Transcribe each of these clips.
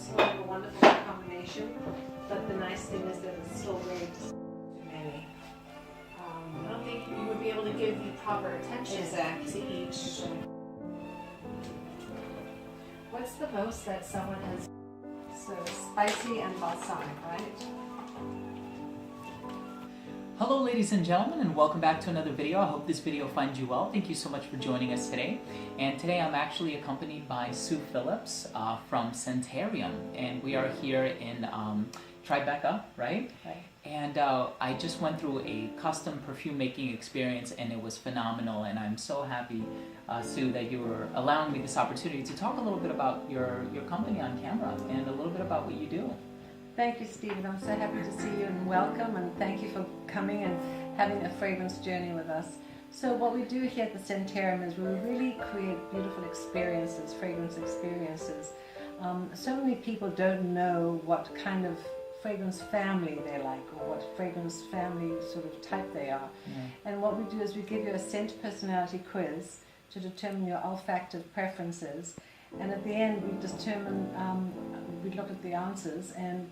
it's sort of a wonderful combination, but the nice thing is that it's still very too many. I don't think you would be able to give the proper attention Exactly. to each. What's the most that someone has? So spicy and balsamic, right? Hello ladies and gentlemen, and welcome back to another video. I hope this video finds you well. Thank you so much for joining us today. And today I'm actually accompanied by Phillips from Scentarium, and we are here in Tribeca, right? Right. And I just went through a custom perfume making experience, and it was phenomenal. And I'm so happy, Sue, that you were allowing me this opportunity to talk a little bit about your company on camera and a little bit about what you do. Thank you, Stephen. I'm so happy to see you and welcome, and thank you for coming and having a fragrance journey with us. So what we do here at the Scentarium is we really create beautiful experiences, fragrance experiences. So many people don't know what kind of fragrance family they're like, or what fragrance family sort of type they are. Yeah. And what we do is we give you a scent personality quiz to determine your olfactive preferences. And at the end, we determine, we look at the answers, and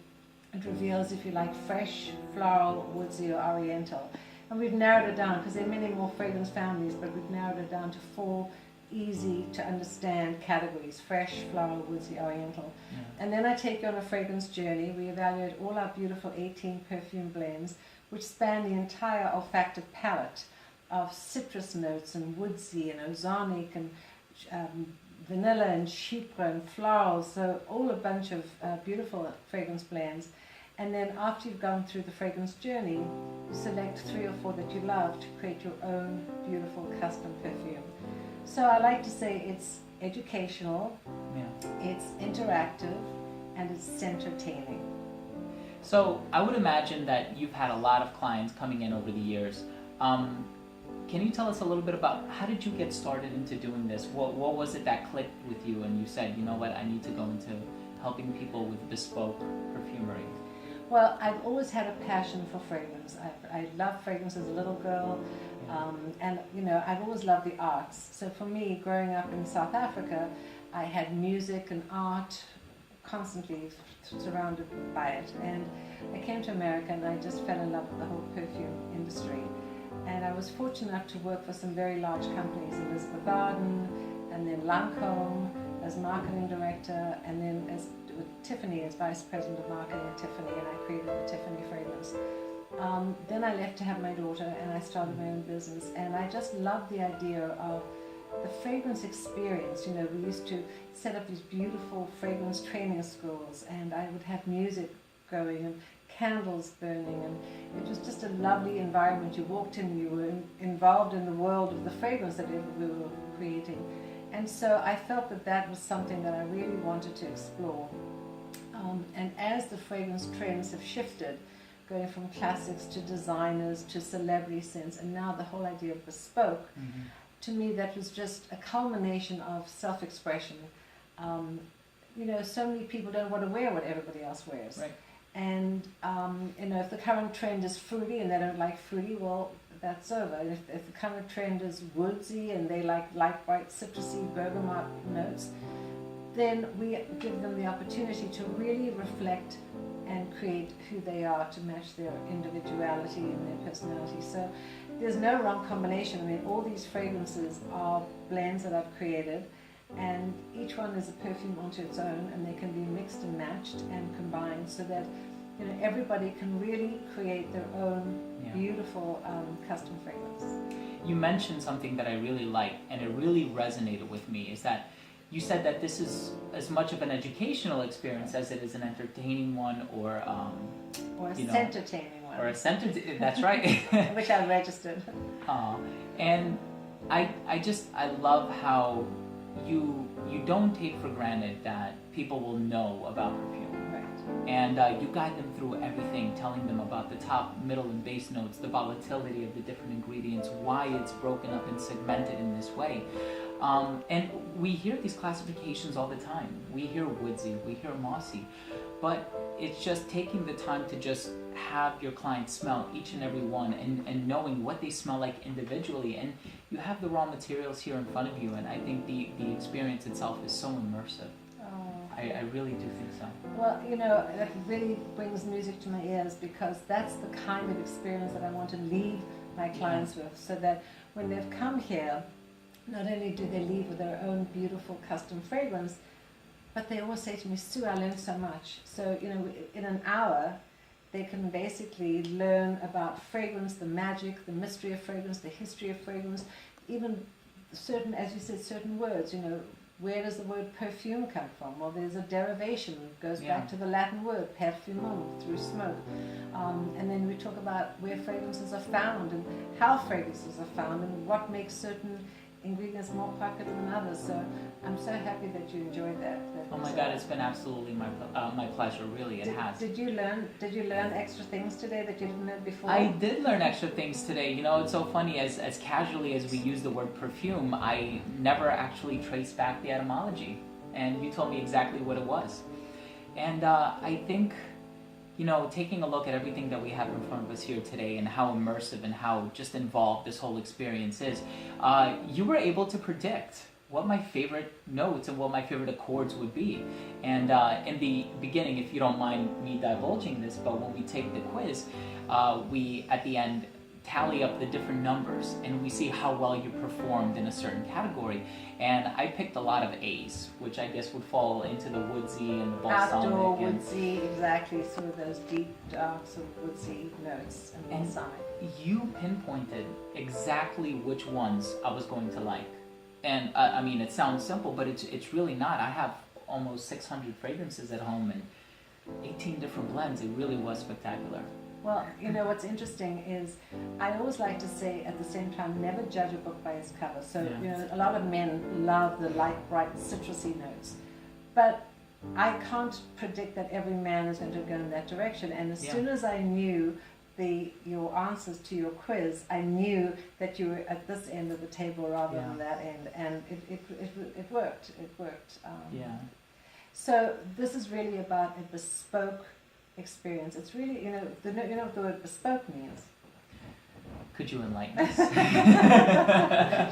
it reveals if you like fresh, floral, woodsy, or oriental. And we've narrowed it down because there are many more fragrance families, but we've narrowed it down to 4 easy to understand categories: fresh, floral, woodsy, oriental. Yeah. And then I take you on a fragrance journey. We evaluate all our beautiful 18 perfume blends, which span the entire olfactive palette of citrus notes and woodsy and ozonic and vanilla and chypre and florals, so all a bunch of beautiful fragrance blends. And then after you've gone through the fragrance journey, you select 3 or 4 that you love to create your own beautiful custom perfume. So I like to say it's educational, Yeah. it's interactive, and it's entertaining. So I would imagine that you've had a lot of clients coming in over the years. Can you tell us a little bit about how did you get started into doing this? What was it that clicked with you and you said, you know what, I need to go into helping people with bespoke perfumery? Well, I've always had a passion for fragrance. I loved fragrance as a little girl, and you know, I've always loved the arts. So for me, growing up in South Africa, I had music and art constantly surrounded by it. And I came to America and I just fell in love with the whole perfume industry. And I was fortunate enough to work for some very large companies, Elizabeth Arden, and then Lancome as marketing director, and then with Tiffany as vice president of marketing at Tiffany, and I created the Tiffany fragrance. Then I left to have my daughter, and I started my own business, and I just loved the idea of the fragrance experience. You know, we used to set up these beautiful fragrance training schools, and I would have music going and candles burning, and it was just a lovely environment. You walked in, you were involved in the world of the fragrance that we were creating. And so I felt that that was something that I really wanted to explore. And as the fragrance trends have shifted, going from classics to designers to celebrity scents, and now the whole idea of bespoke, to me that was just a culmination of self-expression. You know, so many people don't want to wear what everybody else wears. Right. And you know, if the current trend is fruity and they don't like fruity, well, that's over. If the current trend is woodsy and they like light, bright, citrusy, bergamot notes, then we give them the opportunity to really reflect and create who they are to match their individuality and their personality. So there's no wrong combination. I mean, all these fragrances are blends that I've created, and each one is a perfume onto its own, and they can be mixed and matched and combined so that, you know, everybody can really create their own beautiful custom fragrance. You mentioned something that I really liked, and it really resonated with me, is that you said that this is as much of an educational experience as it is an entertaining one, or a entertaining one. Or a center. That's right. Which I registered. And I love how you don't take for granted that people will know about perfume. Right. And you guide them through everything, telling them about the top, middle, and base notes, the volatility of the different ingredients, why it's broken up and segmented in this way. And we hear these classifications all the time. We hear woodsy, we hear mossy, but it's just taking the time to just have your clients smell each and every one and knowing what they smell like individually. And you have the raw materials here in front of you, and I think the experience itself is so immersive. Oh, I really do think so. Well, it really brings music to my ears because that's the kind of experience that I want to leave my clients with, so that when they've come here, not only do they leave with their own beautiful custom fragrance, but they always say to me, Sue, I learned so much. So, in an hour, they can basically learn about fragrance, the magic, the mystery of fragrance, the history of fragrance, even certain, as you said, certain words, where does the word perfume come from? Well, there's a derivation, it goes back to the Latin word, perfumum, through smoke. And then we talk about where fragrances are found and how fragrances are found and what makes certain ingredients more popular than others. So I'm so happy that you enjoyed that. Oh my God, it's been absolutely my pleasure. Really, it has. Did you learn extra things today that you didn't know before? I did learn extra things today. It's so funny, as casually as we use the word perfume, I never actually traced back the etymology, and you told me exactly what it was. And I think, taking a look at everything that we have in front of us here today and how immersive and how just involved this whole experience is, you were able to predict what my favorite notes and what my favorite accords would be. And in the beginning, if you don't mind me divulging this, but when we take the quiz, we at the end tally up the different numbers and we see how well you performed in a certain category. And I picked a lot of A's, which I guess would fall into the woodsy and the balsamic. Outdoor, woodsy, exactly, sort of those deep, dark, sort of woodsy notes and balsamic. You pinpointed exactly which ones I was going to like. And I mean, it sounds simple, but it's really not. I have almost 600 fragrances at home and 18 different blends. It really was spectacular. Well, what's interesting is I always like to say at the same time, never judge a book by its cover. So, a lot of men love the light, bright, citrusy notes. But I can't predict that every man is going to go in that direction. And as soon as I knew your answers to your quiz, I knew that you were at this end of the table rather than that end. And it worked. It worked. So this is really about a bespoke experience. It's really, what the word bespoke means. Could you enlighten us?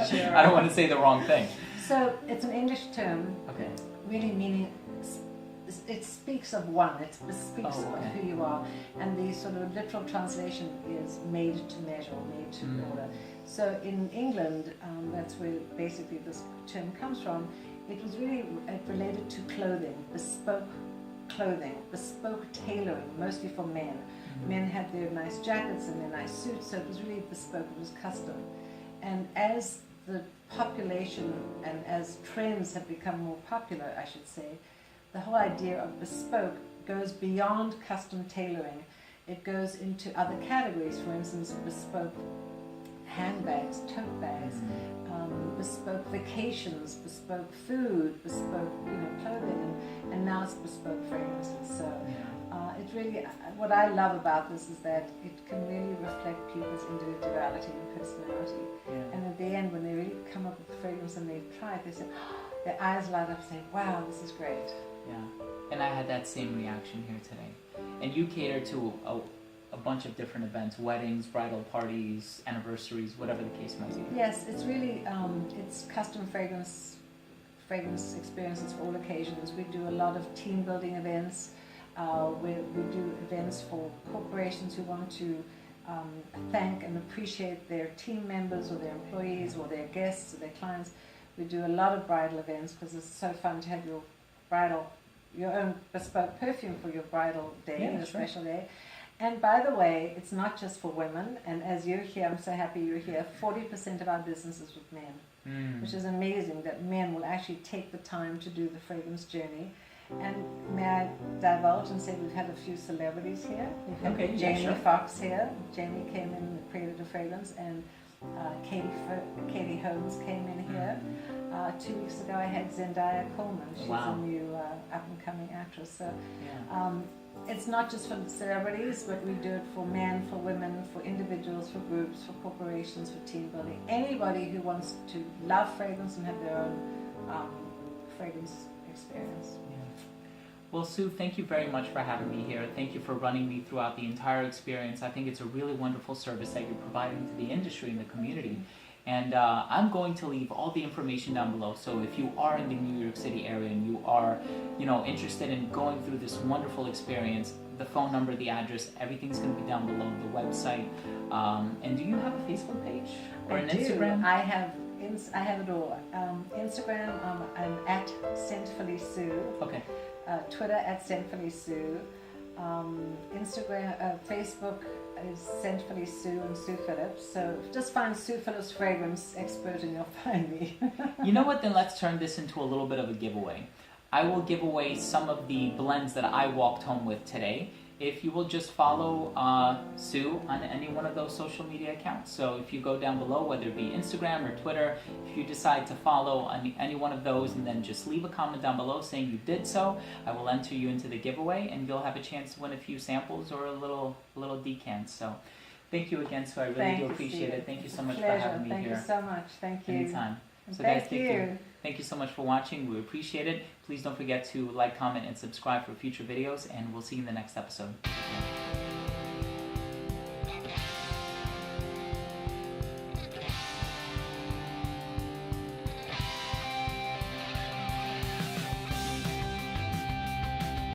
Sure. I don't want to say the wrong thing. So it's an English term, Okay. really meaning it speaks of one. It speaks of who you are, and the sort of literal translation is made to measure, made to order. So in England, that's where basically this term comes from. It was really related to clothing, bespoke tailoring, mostly for men. Men had their nice jackets and their nice suits, so it was really bespoke, it was custom. And as the population and as trends have become more popular, I should say, the whole idea of bespoke goes beyond custom tailoring. It goes into other categories, for instance, bespoke handbags, tote bags, bespoke vacations, bespoke food, bespoke clothing, and now it's bespoke fragrances. So it really, what I love about this is that it can really reflect people's individuality and personality. And at the end, when they really come up with a fragrance and they've tried, they say, their eyes light up saying, wow, this is great. Yeah, and I had that same reaction here today. And you cater to a bunch of different events, weddings, bridal parties, anniversaries, whatever the case might be. Yes, it's really, it's custom fragrance experiences for all occasions. We do a lot of team building events. We do events for corporations who want to thank and appreciate their team members or their employees or their guests or their clients. We do a lot of bridal events because it's so fun to have your own bespoke perfume for your bridal day, your special day. And by the way, it's not just for women, and as you're here, I'm so happy you're here, 40% of our business is with men, which is amazing that men will actually take the time to do the fragrance journey. And may I divulge and say we've had a few celebrities here. We've had Jamie Foxx here. Jamie came in and created a fragrance, and Katie Holmes came in here. 2 weeks ago I had Zendaya Coleman. She's a new up-and-coming actress. So it's not just for the celebrities, but we do it for men, for women, for individuals, for groups, for corporations, for team building. Anybody who wants to love fragrance and have their own fragrance experience. Well, Sue, thank you very much for having me here. Thank you for running me throughout the entire experience. I think it's a really wonderful service that you're providing to the industry and the community. And I'm going to leave all the information down below. So if you are in the New York City area and you are, interested in going through this wonderful experience, the phone number, the address, everything's going to be down below, the website. And do you have a Facebook page or an Instagram? I have it all. Instagram, I'm at Scenterprises. Okay. Twitter at Scenterprises. Instagram, Facebook is Scenterprises and Sue Phillips. So just find Sue Phillips Fragrance Expert and you'll find me. You know what? Then let's turn this into a little bit of a giveaway. I will give away some of the blends that I walked home with today if you will just follow Sue on any one of those social media accounts. So if you go down below, whether it be Instagram or Twitter, if you decide to follow any one of those and then just leave a comment down below saying you did so, I will enter you into the giveaway and you'll have a chance to win a few samples or a little decant. So thank you again, Sue. I really do appreciate it. Thank you so much for having me here. Thank you so much. Thank you. Anytime. So Thank guys, you. Thank you so much for watching. We appreciate it. Please don't forget to like, comment, and subscribe for future videos, and we'll see you in the next episode.